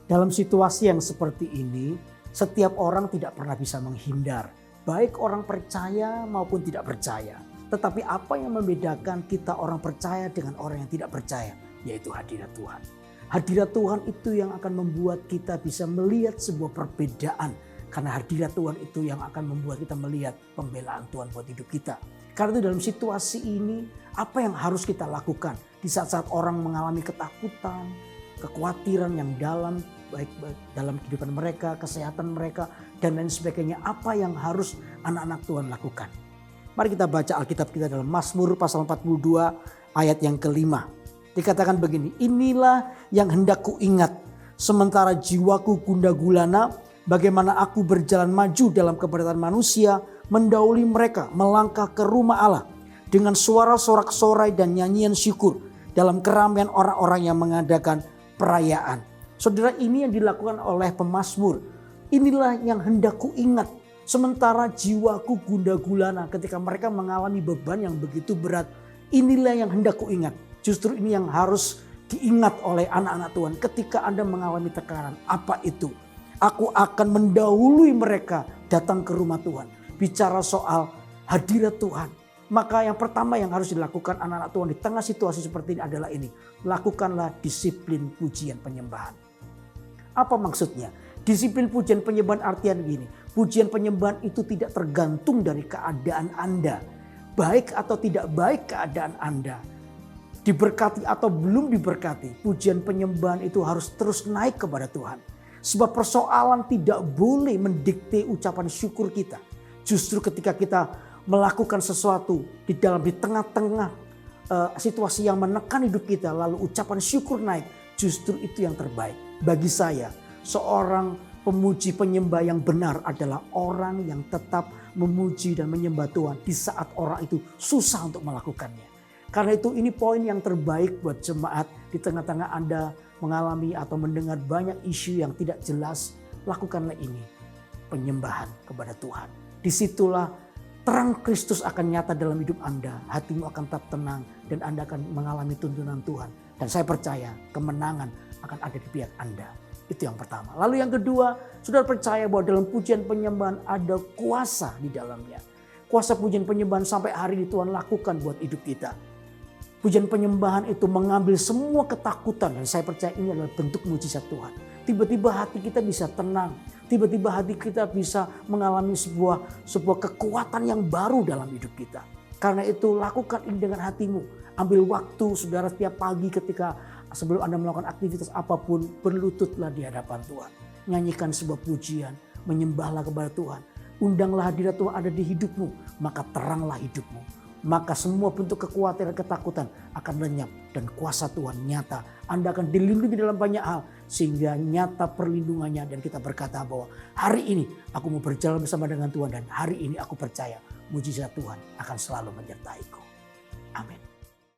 Dalam situasi yang seperti ini, setiap orang tidak pernah bisa menghindar. Baik orang percaya maupun tidak percaya. Tetapi apa yang membedakan kita orang percaya dengan orang yang tidak percaya? Yaitu hadirat Tuhan. Hadirat Tuhan itu yang akan membuat kita bisa melihat sebuah perbedaan. Karena hadirat Tuhan itu yang akan membuat kita melihat pembelaan Tuhan buat hidup kita. Karena itu dalam situasi ini, apa yang harus kita lakukan? Di saat-saat orang mengalami ketakutan, kekhawatiran yang dalam, baik dalam kehidupan mereka, kesehatan mereka, dan lain sebagainya. Apa yang harus anak-anak Tuhan lakukan? Mari kita baca Alkitab kita dalam Mazmur pasal 42 ayat yang kelima. Dikatakan begini, inilah yang hendak kuingat, sementara jiwaku gundah gulana, bagaimana aku berjalan maju dalam keberadaan manusia, mendahului mereka melangkah ke rumah Allah dengan suara sorak-sorai dan nyanyian syukur dalam keramaian orang-orang yang mengadakan perayaan. Saudara, ini yang dilakukan oleh pemazmur. Inilah yang hendak kuingat, sementara jiwaku gundah gulana ketika mereka mengalami beban yang begitu berat. Inilah yang hendak kuingat. Justru ini yang harus diingat oleh anak-anak Tuhan ketika Anda mengalami tekanan. Apa itu? Aku akan mendahului mereka datang ke rumah Tuhan. Bicara soal hadirat Tuhan. Maka yang pertama yang harus dilakukan anak-anak Tuhan di tengah situasi seperti ini adalah ini. Lakukanlah disiplin pujian penyembahan. Apa maksudnya? Disiplin pujian penyembahan artian begini. Pujian penyembahan itu tidak tergantung dari keadaan Anda. Baik atau tidak baik keadaan Anda. Diberkati atau belum diberkati. Pujian penyembahan itu harus terus naik kepada Tuhan. Sebab persoalan tidak boleh mendikte ucapan syukur kita. Justru ketika kita melakukan sesuatu di tengah-tengah situasi yang menekan hidup kita, lalu ucapan syukur naik, justru itu yang terbaik. Bagi saya, seorang pemuji penyembah yang benar adalah orang yang tetap memuji dan menyembah Tuhan di saat orang itu susah untuk melakukannya. Karena itu ini poin yang terbaik buat jemaat di tengah-tengah Anda mengalami atau mendengar banyak isu yang tidak jelas. Lakukanlah ini, penyembahan kepada Tuhan. Disitulah terang Kristus akan nyata dalam hidup Anda. Hatimu akan tetap tenang dan Anda akan mengalami tuntunan Tuhan. Dan saya percaya kemenangan akan ada di pihak Anda. Itu yang pertama. Lalu yang kedua, saudara percaya bahwa dalam pujian penyembahan ada kuasa di dalamnya. Kuasa pujian penyembahan sampai hari ini Tuhan lakukan buat hidup kita. Pujian penyembahan itu mengambil semua ketakutan. Dan saya percaya ini adalah bentuk mujizat Tuhan. Tiba-tiba hati kita bisa tenang. Tiba-tiba hati kita bisa mengalami sebuah kekuatan yang baru dalam hidup kita. Karena itu lakukan ini dengan hatimu. Ambil waktu saudara setiap pagi ketika sebelum Anda melakukan aktivitas apapun. Berlututlah di hadapan Tuhan. Nyanyikan sebuah pujian. Menyembahlah kepada Tuhan. Undanglah hadirat Tuhan ada di hidupmu. Maka teranglah hidupmu. Maka semua bentuk kekhawatiran, ketakutan akan lenyap. Dan kuasa Tuhan nyata. Anda akan dilindungi dalam banyak hal. Sehingga nyata perlindungannya. Dan kita berkata bahwa hari ini aku mau berjalan bersama dengan Tuhan. Dan hari ini aku percaya mujizat Tuhan akan selalu menyertaiku. Amin.